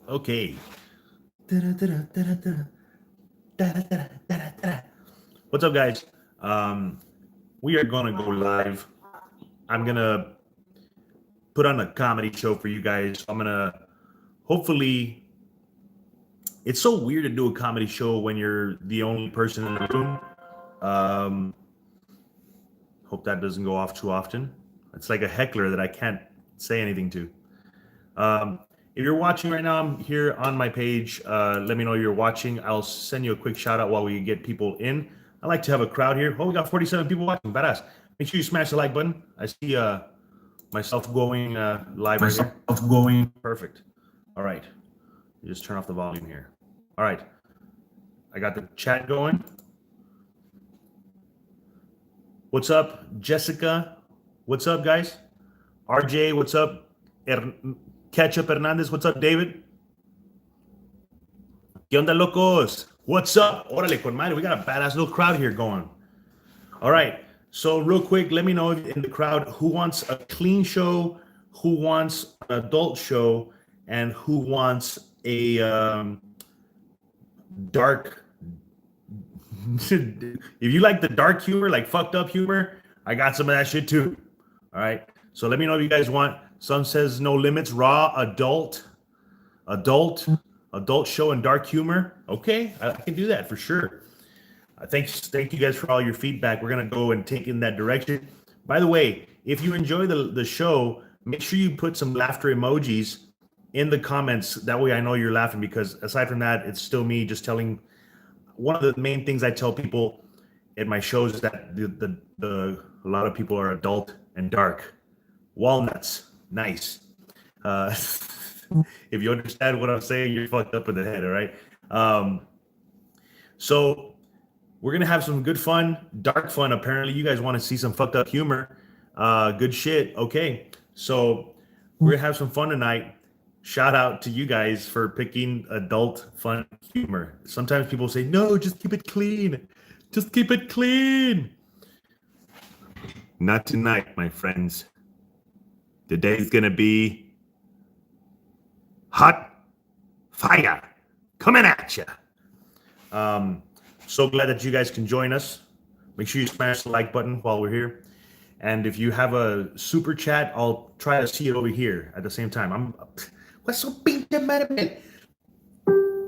Okay. What's up, guys? We are gonna go live. I'm gonna put on a comedy show for you guys. I'm gonna hopefully. It's so weird to do a comedy show when you're the only person in the room. Um, Hope that doesn't go off too often. It's like a heckler that I can't say anything to. Um, if you're watching right now, I'm here on my page. Let me know you're watching. I'll send you a quick shout out while we get people in. I like to have a crowd here. Oh, we got 47 people watching. Badass. Make sure you smash the like button. I see myself going live right here. Myself going. Perfect. All right. You just turn off the volume here. All right. I got the chat going. What's up, Jessica? What's up, guys? RJ, what's up? Ketchup Hernandez, what's up, David? ¿Qué onda, locos? What's up? Órale, con madre. We got a badass little crowd here going. All right. So, real quick, let me know in the crowd who wants a clean show, who wants an adult show, and who wants a dark. If you like the dark humor, like fucked up humor, I got some of that shit too. All right. So let me know if you guys want. Some says no limits, raw, adult show and dark humor. Okay, I can do that for sure. Thank you guys for all your feedback. We're gonna go and take in that direction. By the way, if you enjoy the show, make sure you put some laughter emojis in the comments. That way I know you're laughing, because aside from that, it's still me just telling. One of the main things I tell people at my shows is that a lot of people are adult and dark. Walnuts, nice. If you understand what I'm saying, you're fucked up in the head, all right? So we're gonna have some good fun, dark fun. Apparently, you guys want to see some fucked up humor. Good shit. Okay, so we're gonna have some fun tonight. Shout out to you guys for picking adult fun humor. Sometimes people say, no, just keep it clean. Just keep it clean. Not tonight, my friends. Today's gonna be hot fire coming at you. So glad that you guys can join us. Make sure you smash the like button while we're here. And if you have a super chat, I'll try to see it over here at the same time. What's so pinche madre?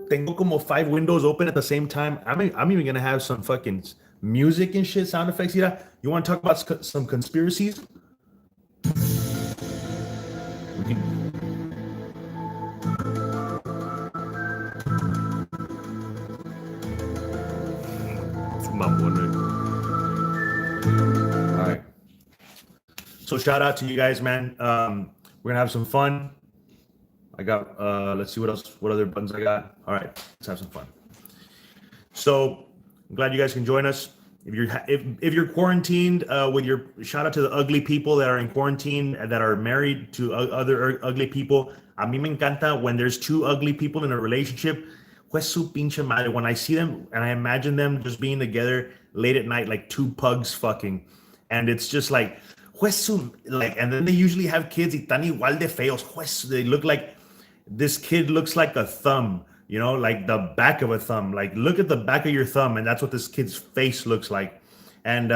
Tengo como 5 windows open at the same time. I'm even gonna have some fucking music and shit, sound effects. You want to talk about some conspiracies? We can. It's mamón, right? All right. So shout out to you guys, man. We're gonna have some fun. I got let's see what other buttons I got. All right, let's have some fun. So I'm glad you guys can join us. If you're quarantined with your, shout out to the ugly people that are in quarantine that are married to other ugly people. A mí me encanta when there's 2 ugly people in a relationship. Pues su pinche madre. When I see them and I imagine them just being together late at night like 2 pugs fucking, and it's just like, and then they usually have kids y tan igual de feos. They look like, this kid looks like a thumb, like the back of a thumb. Like, look at the back of your thumb, and that's what this kid's face looks like. And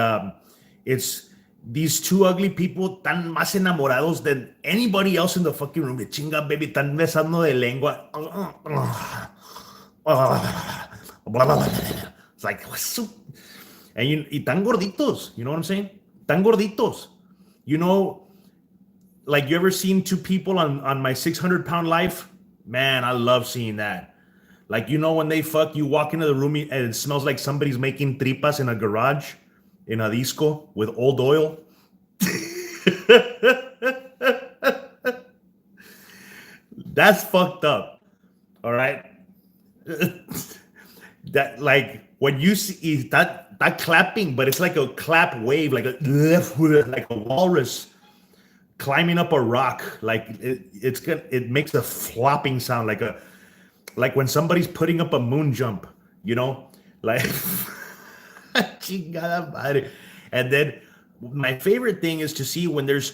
it's these 2 ugly people tan más enamorados than anybody else in the fucking room. De chinga, baby, tan besando de lengua. It's like, and tan gorditos, you know what I'm saying? Tan gorditos. Like, you ever seen 2 people on my 600-pound life? Man, I love seeing that. Like, when they fuck, you walk into the room and it smells like somebody's making tripas in a garage, in a disco, with old oil. That's fucked up. All right? That, like, when you see that clapping, but it's like a clap wave, like a walrus climbing up a rock. Like, it makes a flopping sound, like when somebody's putting up a moon jump, like chingada madre. And then my favorite thing is to see when there's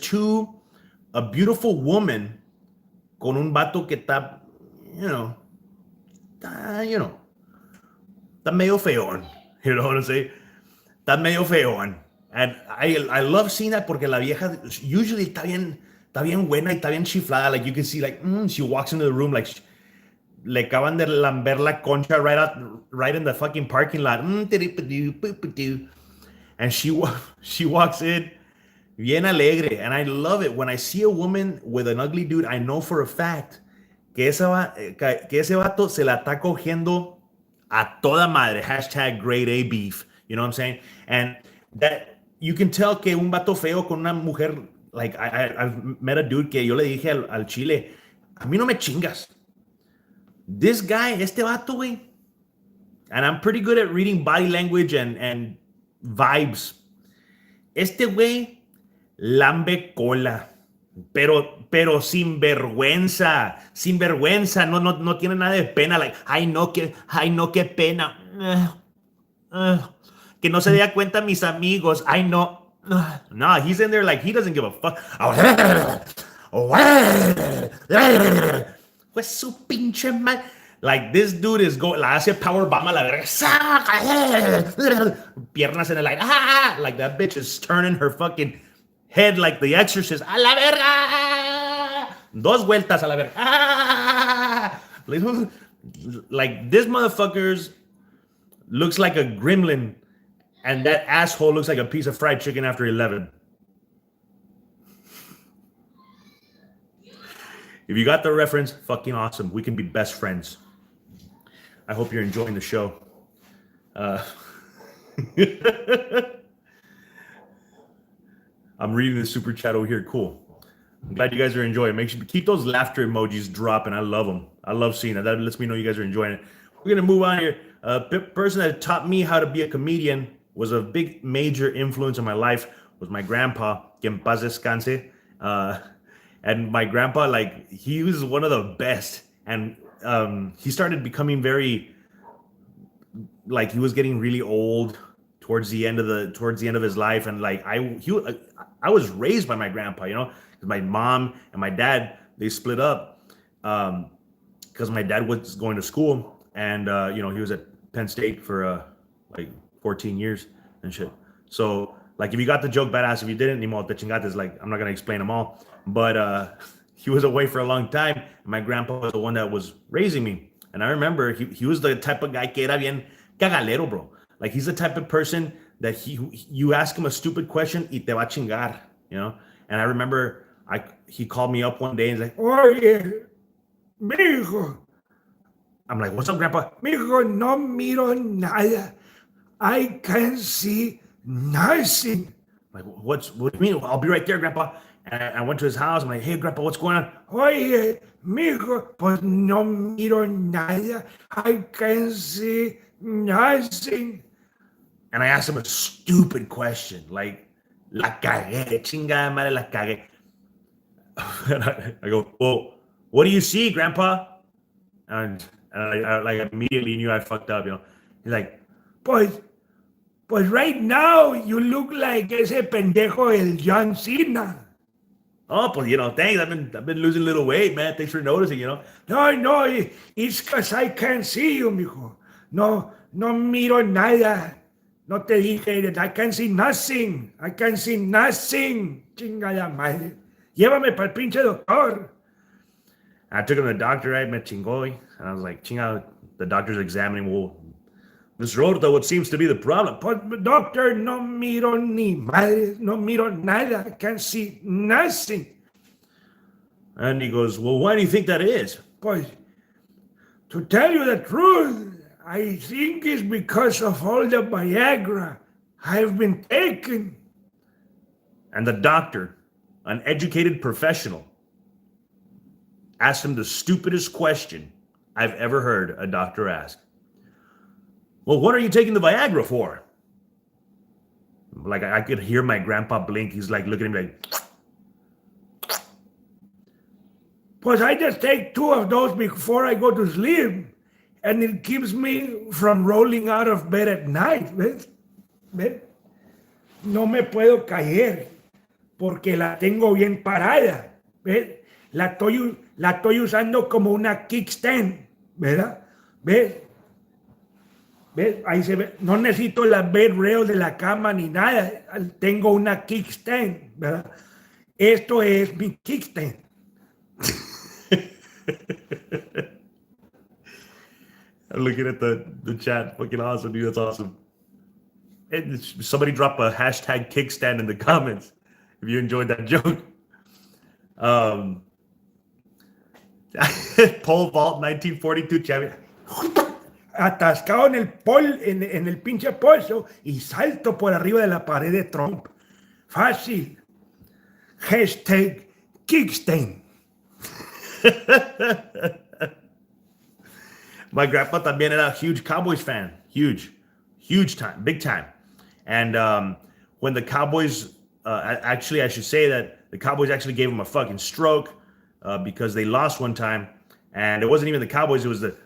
a beautiful woman con un vato que está you know, está medio feón. You know what I'm saying? Está medio feón. And I love seeing that porque la vieja usually está bien buena y está bien chiflada. Like you can see, like, she walks into the room like le acaban de lamber la concha right in the fucking parking lot. And she walks in bien alegre. And I love it. When I see a woman with an ugly dude, I know for a fact que ese vato se la está cogiendo a toda madre. Hashtag grade A beef. You know what I'm saying? And that you can tell que un vato feo con una mujer, like I've met a dude que yo le dije al chile, a mí no me chingas. This guy, este vato, güey, and I'm pretty good at reading body language and vibes. Este güey lambe cola, pero sin vergüenza, no tiene nada de pena, like, ay no, qué pena, que no se dé cuenta mis amigos, ay no, no, he's in there like he doesn't give a fuck. Pues su pinche madre. Like, this dude is going, la hace powerbomb a la verga. Piernas en el aire. Like, that bitch is turning her fucking head like the exorcist. A la verga. Dos vueltas a la verga. Like, this motherfucker's looks like a gremlin, and that asshole looks like a piece of fried chicken after 11. If you got the reference, fucking awesome. We can be best friends. I hope you're enjoying the show. I'm reading the super chat over here. Cool. I'm glad you guys are enjoying it. Make sure keep those laughter emojis dropping. I love them. I love seeing it. That lets me know you guys are enjoying it. We're gonna move on here. Person that taught me how to be a comedian was a big major influence in my life was my grandpa, que en paz descanse. And my grandpa, like, he was one of the best. And he started becoming very, like, he was getting really old towards the end of his life. And like, I was raised by my grandpa, you know, because my mom and my dad, they split up because my dad was going to school, and you know, he was at Penn State for like 14 years and shit. So like, if you got the joke, badass. If you didn't, ni modo, te chingates. Like, I'm not gonna explain them all, but he was away for a long time. My grandpa was the one that was raising me, and I remember he was the type of guy que era bien cagalero, bro. Like, he's the type of person that you ask him a stupid question y te va a chingar, you know. And I remember he called me up one day and he's like, "Oye, mijo." I'm like, "What's up, grandpa?" "Mijo, no miro nada. I can see nothing." I'm like, what do you mean? "I'll be right there, grandpa." And I went to his house. I'm like, "Hey, grandpa, what's going on?" "Oye, mijo, pues no miro nada. I can see nothing." And I asked him a stupid question, like, "La cagué, chingada madre, la cagué." And I go, "Well, what do you see, grandpa?" And I like immediately knew I fucked up, you know. He's like, Pues right now you look like ese pendejo el John Cena." "Oh, pues, you know, thanks. I've been losing a little weight, man. Thanks for noticing, you know." No, it's because I can't see you, mijo. No miro nada. No te dije that I can see nothing. I can see nothing. Chingada madre. Llévame para el pinche doctor. I took him to the doctor, right? Me chingó, and I was like, "Chinga, the doctor's examining. Well, Mr. Horta, what seems to be the problem?" "Pues, doctor, no miro ni madre. No miro nada. I can't see nothing." And he goes, "Well, why do you think that is?" "Pues, to tell you the truth, I think it's because of all the Viagra I've been taking." And the doctor, an educated professional, asked him the stupidest question I've ever heard a doctor ask. "Well, what are you taking the Viagra for?" Like, I could hear my grandpa blink. He's like looking at me like, "Pues I just take 2 of those before I go to sleep. And it keeps me from rolling out of bed at night." ¿Ves? No me puedo caer porque la tengo bien parada. ¿Ves? la estoy usando como una kickstand, ¿verdad? ¿Ves? ¿Ves? Ahí se ve. No necesito la bed rail de la cama ni nada. Tengo una kickstand, ¿verdad? Esto es mi kickstand. I'm looking at the chat. Fucking awesome, dude. That's awesome. And somebody drop a hashtag kickstand in the comments if you enjoyed that joke. Um, Pole vault 1942 champion. Atascado en el pinche pozo y salto por arriba de la pared de Trump. Fácil. Hashtag kickstand. My grandpa también era a huge Cowboys fan. Huge time, big time. And when the Cowboys, actually, I should say that the Cowboys actually gave him a fucking stroke because they lost one time. And it wasn't even the Cowboys, it was the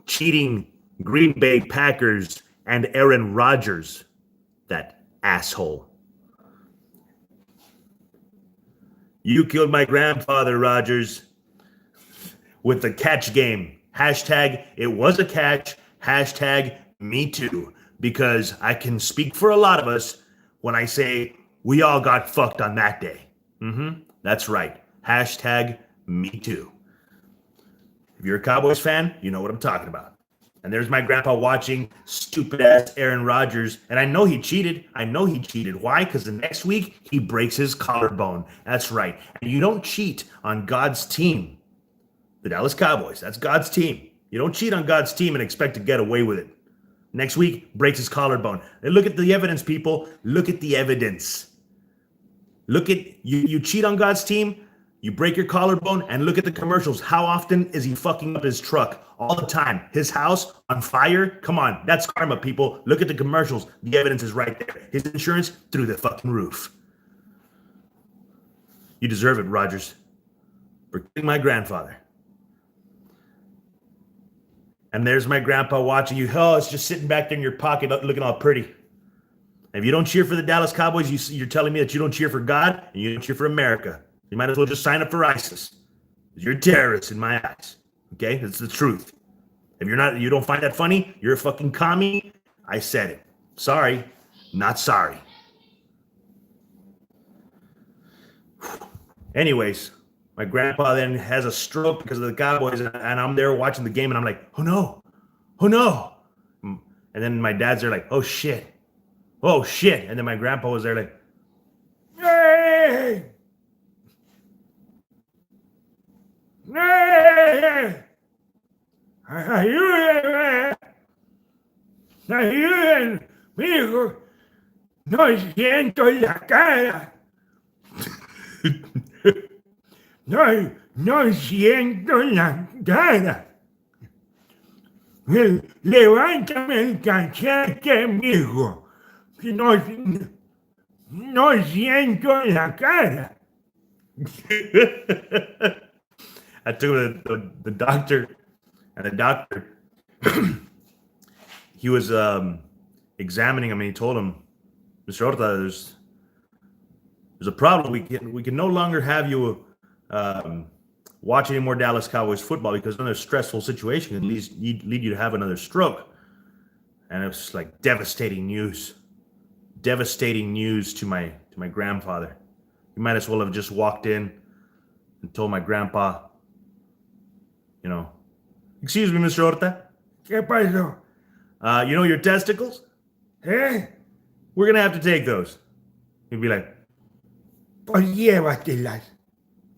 cheating Green Bay Packers and Aaron Rodgers. That asshole. You killed my grandfather, Rodgers, with the catch game. Hashtag, it was a catch. Hashtag, me too. Because I can speak for a lot of us when I say we all got fucked on that day. That's right. Hashtag, me too. If you're a Cowboys fan, you know what I'm talking about. And there's my grandpa watching stupid ass Aaron Rodgers. And I know he cheated. Why? Because the next week he breaks his collarbone. That's right. And you don't cheat on God's team. The Dallas Cowboys. That's God's team. You don't cheat on God's team and expect to get away with it. Next week, breaks his collarbone. And look at the evidence, people. Look at the evidence. Look at you cheat on God's team, you break your collarbone, and look at the commercials. How often is he fucking up his truck? All the time. His house on fire? Come on. That's karma, people. Look at the commercials. The evidence is right there. His insurance through the fucking roof. You deserve it, Rodgers, for killing my grandfather. And there's my grandpa watching you. Oh, it's just sitting back there in your pocket looking all pretty. And if you don't cheer for the Dallas Cowboys, you're telling me that you don't cheer for God and you don't cheer for America. You might as well just sign up for ISIS. You're a terrorist in my eyes. Okay? That's the truth. If you don't find that funny, you're a fucking commie. I said it. Sorry, not sorry. Anyways, my grandpa then has a stroke because of the Cowboys, and I'm there watching the game, and I'm like, oh no. And then my dad's there like, oh shit. And then my grandpa was there like, hey! Ayúdenme, mijo. No siento la cara. No siento la cara. Levántame el cachete, mijo. No siento la cara. I took the doctor, and the doctor, he was examining him, and he told him, Mr. Horta, there's a problem. We can no longer have you watch any more Dallas Cowboys football because another stressful situation can lead you to have another stroke. And it was like devastating news to my grandfather. He might as well have just walked in and told my grandpa, excuse me, Mr. Horta. ¿Qué pasó? Your testicles? We're going to have to take those. He'd be like, pues llévatelas.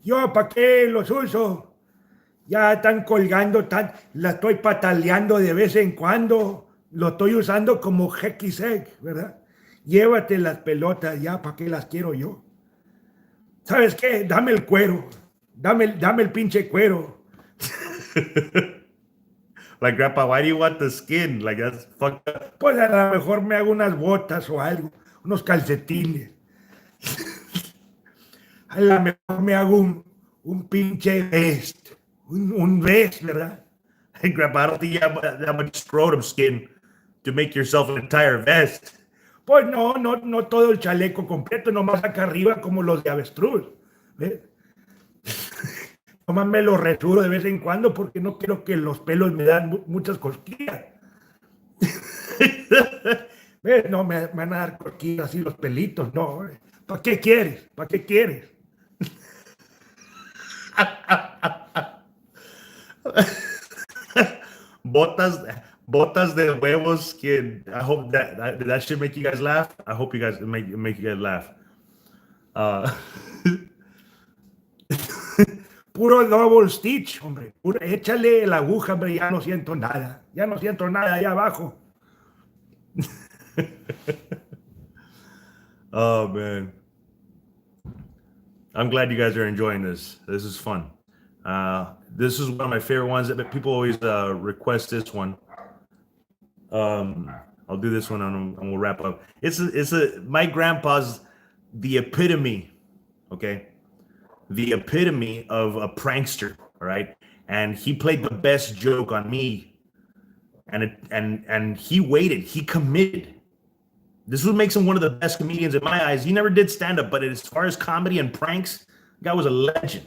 ¿Yo para qué los uso? Ya están colgando, la estoy pataleando de vez en cuando. Lo estoy usando como jequisec, ¿verdad? Llévate las pelotas ya, ¿para qué las quiero yo? ¿Sabes qué? Dame el cuero. Dame el pinche cuero. Like, Grandpa, why do you want the skin? Like, that's fucked up. Pues a lo mejor me hago unas botas o algo, unos calcetines. A lo mejor me hago un pinche vest, un vest, ¿verdad? Hey, Grandpa, I don't think you have that much scrotum skin to make yourself an entire vest. Pues no todo el chaleco completo, nomás acá arriba como los de avestruz. ¿Ves? Nomás me lo returo de vez en cuando porque no quiero que los pelos me dan muchas cosquillas. ¿Ves? No, me van a dar cosquillas así los pelitos, no. ¿Para qué quieres? ¿Para qué quieres? Botas, botas de huevos. Kid. I hope that should make you guys laugh. I hope you guys make you guys laugh. Uh, Puro double stitch, hombre. Échale la aguja, hombre, ya no siento nada. Ya no siento nada allá abajo. oh man, I'm glad you guys are enjoying this. This is fun. This is one of my favorite ones. That people always request this one. I'll do this one and we'll wrap up. My grandpa's the epitome. Okay, the epitome of a prankster. All right, and he played the best joke on me, and he waited. He committed. This would make him one of the best comedians in my eyes. He never did stand up, but as far as comedy and pranks, the guy was a legend.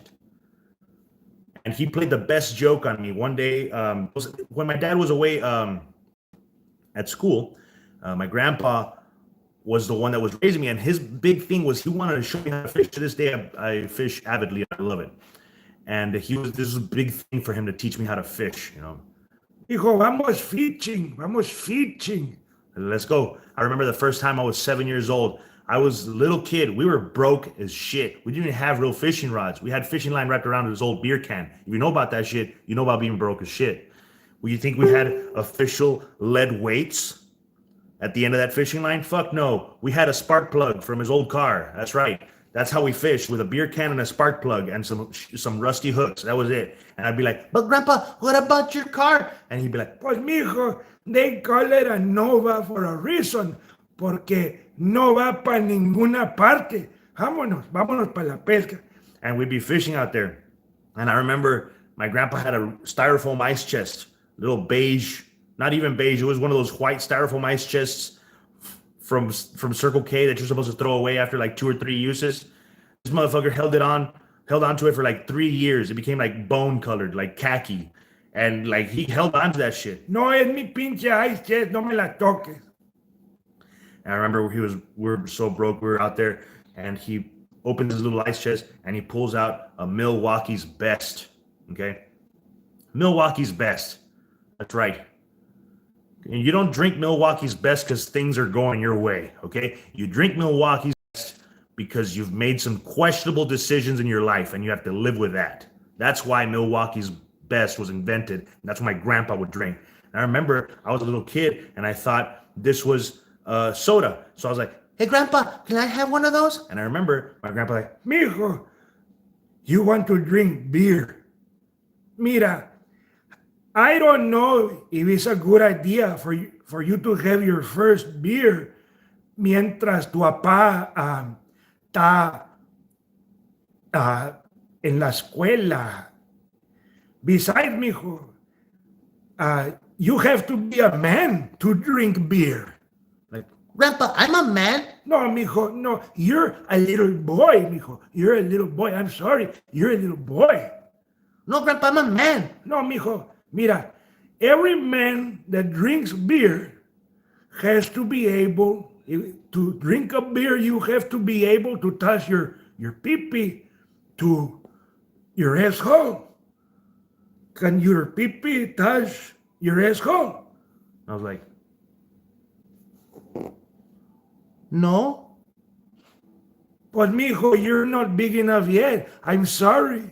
And he played the best joke on me one day. When my dad was away at school, my grandpa was the one that was raising me, and his big thing was he wanted to show me how to fish. To this day, I fish avidly. I love it. And this was a big thing for him to teach me how to fish. Hijo, vamos fishing, vamos fishing. Let's go. I remember the first time I was 7 years old. I was a little kid. We were broke as shit. We didn't even have real fishing rods. We had fishing line wrapped around this old beer can. If you know about that shit, you know about being broke as shit. Well, you think we had official lead weights at the end of that fishing line? Fuck no. We had a spark plug from his old car. That's right. That's how we fished, with a beer can and a spark plug and some rusty hooks. That was it. And I'd be like, but Grandpa, what about your car? And he'd be like, pues mijo, they call it a Nova for a reason, porque no va para ninguna parte. Vámonos para la pesca. And we'd be fishing out there. And I remember my grandpa had a styrofoam ice chest, little beige, not even beige. It was one of those white styrofoam ice chests from Circle K that you're supposed to throw away after like 2 or 3 uses. This motherfucker held on to it for like 3 years. It became like bone colored, like khaki. And like he held on to that shit. No es mi pinche ice chest, no me la toques. And I remember we're so broke, we were out there, and he opens his little ice chest and he pulls out a Milwaukee's Best. Okay? Milwaukee's Best. That's right. And you don't drink Milwaukee's Best because things are going your way, okay? You drink Milwaukee's Best because you've made some questionable decisions in your life and you have to live with that. That's why Milwaukee's Best was invented. And that's what my grandpa would drink. And I remember I was a little kid and I thought this was soda. So I was like, hey, Grandpa, can I have one of those? And I remember my grandpa like, mijo, you want to drink beer. Mira, I don't know if it's a good idea for you to have your first beer mientras tu papá está en la escuela. Besides, mijo, you have to be a man to drink beer. Like, Grandpa, I'm a man. No, mijo, no. You're a little boy, mijo. You're a little boy. I'm sorry. You're a little boy. No, Grandpa, I'm a man. No, mijo. Mira, every man that drinks beer has to be able to drink a beer. You have to be able to touch your pee-pee to your asshole. Can your pee-pee touch your asshole? I was like, no. But mijo, you're not big enough yet. I'm sorry.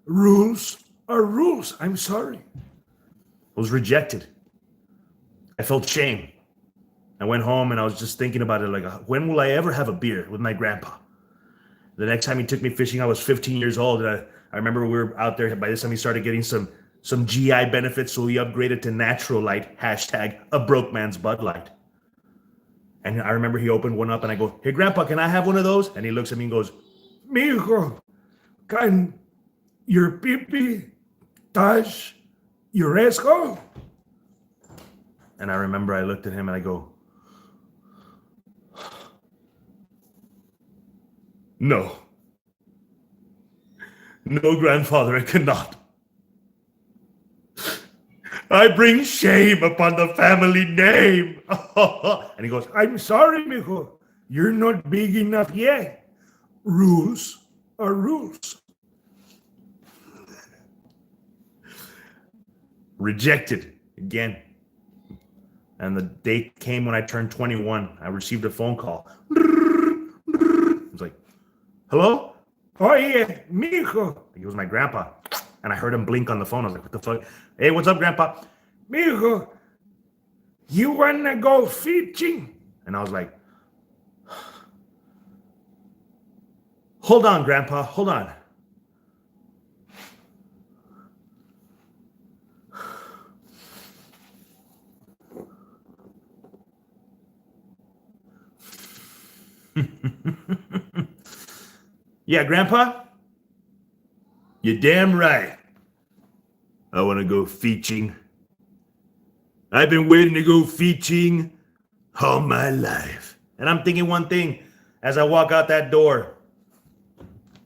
Rules are rules. I'm sorry. I was rejected. I felt shame. I went home and I was just thinking about it like, when will I ever have a beer with my grandpa? The next time he took me fishing, I was 15 years old. And I remember we were out there. By this time, he started getting some GI benefits, so we upgraded to Natural Light, hashtag a broke man's Bud Light. And I remember he opened one up and I go, hey, Grandpa, can I have one of those? And he looks at me and goes, mijo, can your pee-pee touch your asshole? And I remember I looked at him and I go, no. No, grandfather, I cannot. I bring shame upon the family name. And he goes, I'm sorry, mijo. You're not big enough yet. Rules are rules. rejected again. And the date came when I turned 21. I received a phone call. It was like, hello? Oye, mijo. He was my grandpa. And I heard him blink on the phone. I was like, what the fuck? Hey, what's up, grandpa? Mijo, you wanna go fishing? And I was like, hold on, grandpa, hold on. Yeah, grandpa? You're damn right. I want to go fishing. I've been waiting to go fishing all my life. And I'm thinking one thing as I walk out that door.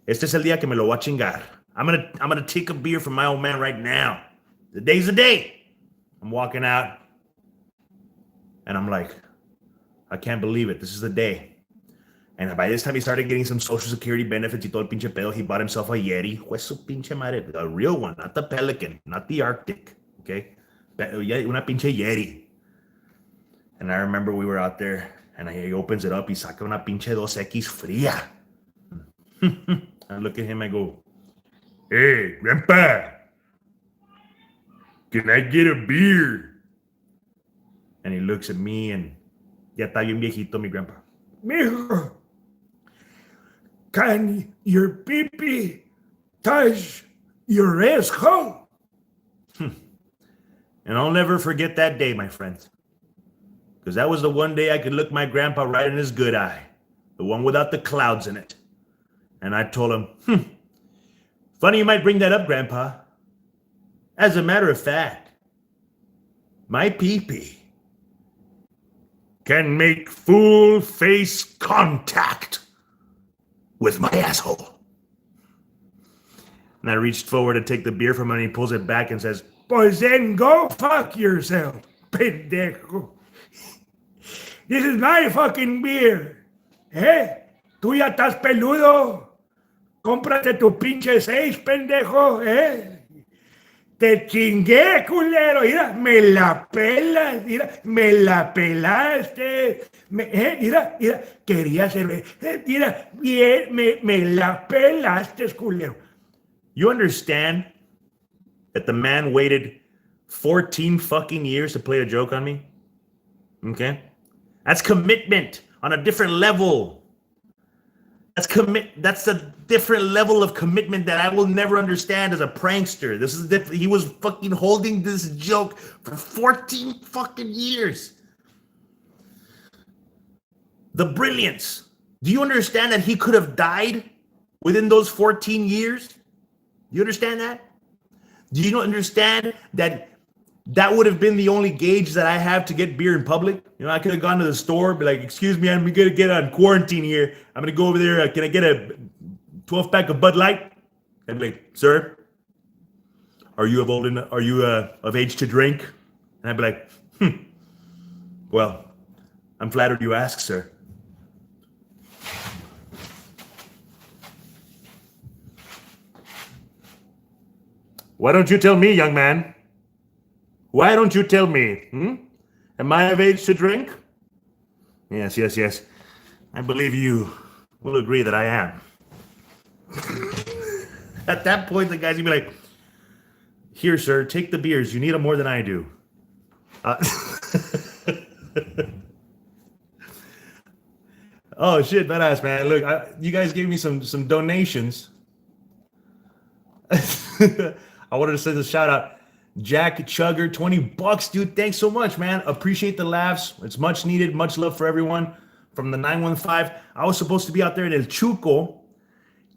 Este es el día que me lo voy a chingar. I'm gonna take a beer from my old man right now. The day's the day. I'm walking out and I'm like, I can't believe it. This is the day. And by this time, he started getting some social security benefits y todo el pinche pedo. He bought himself a Yeti. Pues su pinche madre. A real one, not the Pelican, not the Arctic. Okay? Una pinche Yeti. And I remember we were out there and he opens it up. He saca una pinche 2X fría. I look at him, I go, hey, grandpa, can I get a beer? And he looks at me and ya está bien viejito mi grandpa. Mijo, can your pee-pee touch your asshole? And I'll never forget that day, my friends. Because that was the one day I could look my grandpa right in his good eye. The one without the clouds in it. And I told him, funny you might bring that up, grandpa. As a matter of fact, my pee-pee can make full face contact with my asshole. And I reached forward to take the beer from him and he pulls it back and says, Pues then go fuck yourself, pendejo. This is my fucking beer. Tú ya estás peludo. Cómprate tu pinche 6, pendejo. Te chingué, culero. Mira, me la pelas. Mira, me la pelaste. Mira, quería cerveza. Mira, bien, me la pelaste, culero. You understand that the man waited 14 fucking years to play a joke on me? Okay? That's commitment on a different level. That's a different level of commitment that I will never understand as a prankster. This is he was fucking holding this joke for 14 fucking years. The brilliance. Do you understand that he could have died within those 14 years? Do you understand that? Do you understand that that would have been the only gauge that I have to get beer in public? You know, I could have gone to the store, be like, excuse me, I'm going to get on quarantine here. I'm going to go over there. Can I get a 12-pack of Bud Light? I'd be like, sir, are you of age to drink? And I'd be like, well, I'm flattered you ask, sir. Why don't you tell me, young man? Why don't you tell me? Am I of age to drink? Yes. I believe you will agree that I am. At that point, the guy's gonna be like, here, sir, take the beers. You need them more than I do. Oh, shit, badass, man. Look, you guys gave me some donations. I wanted to send a shout out. Jack Chugger, $20, dude. Thanks so much, man. Appreciate the laughs. It's much needed. Much love for everyone from the 915. I was supposed to be out there in El Chuco,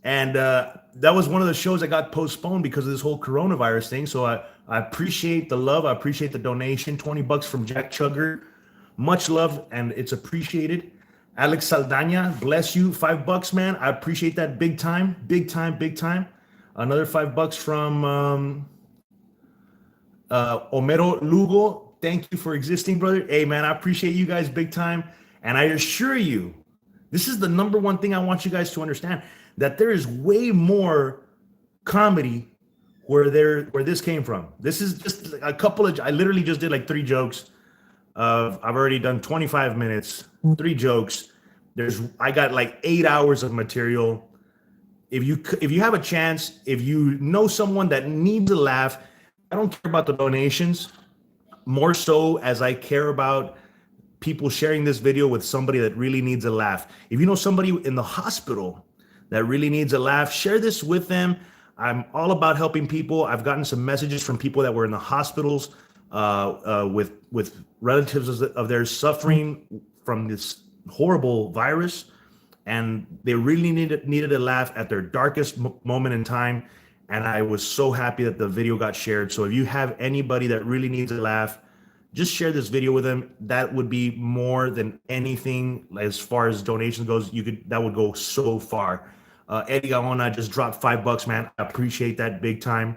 and that was one of the shows that got postponed because of this whole coronavirus thing. So I appreciate the love. I appreciate the donation. $20 from Jack Chugger. Much love, and it's appreciated. Alex Saldana, bless you. $5, man. I appreciate that big time. Big time. Another $5 from Homero Lugo. Thank you for existing, brother. Hey, man, I appreciate you guys big time. And I assure you, this is the number one thing I want you guys to understand, that there is way more comedy where this came from. This is just a couple of, I literally just did like 3 jokes. I've already done 25 minutes, 3 jokes. I got like 8 hours of material. If you have a chance, if you know someone that needs a laugh, I don't care about the donations, more so as I care about people sharing this video with somebody that really needs a laugh. If you know somebody in the hospital that really needs a laugh, share this with them. I'm all about helping people. I've gotten some messages from people that were in the hospitals with relatives of theirs suffering from this horrible virus, and they really needed a laugh at their darkest moment in time. And I was so happy that the video got shared. So if you have anybody that really needs a laugh, just share this video with them. That would be more than anything as far as donations goes. That would go so far. Eddie Gaona just dropped $5, man. I appreciate that big time.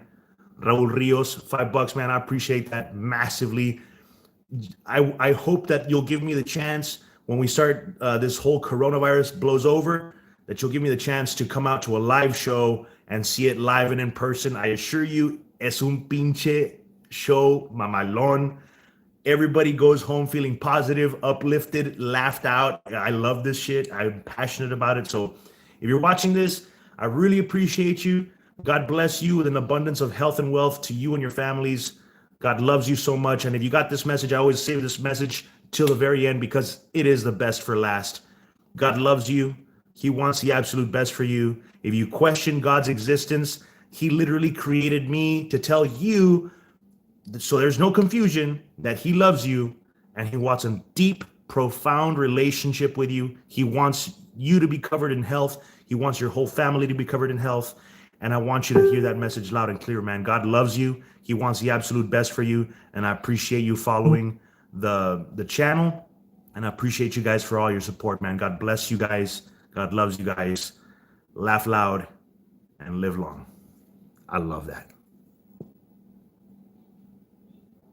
Raul Rios, $5, man. I appreciate that massively. I hope that you'll give me the chance when we start this whole coronavirus blows over, that you'll give me the chance to come out to a live show and see it live and in person. I assure you, es un pinche show mamalón. Everybody goes home feeling positive, uplifted, laughed out. I love this shit. I'm passionate about it. So if you're watching this, I really appreciate you. God bless you with an abundance of health and wealth to you and your families. God loves you so much. And if you got this message, I always save this message till the very end because it is the best for last. God loves you. He wants the absolute best for you. If you question God's existence, he literally created me to tell you, so there's no confusion, that he loves you and he wants a deep, profound relationship with you. He wants you to be covered in health. He wants your whole family to be covered in health. And I want you to hear that message loud and clear, man. God loves you. He wants the absolute best for you. And I appreciate you following the channel. And I appreciate you guys for all your support, man. God bless you guys. God loves you guys. Laugh loud and live long. I love that.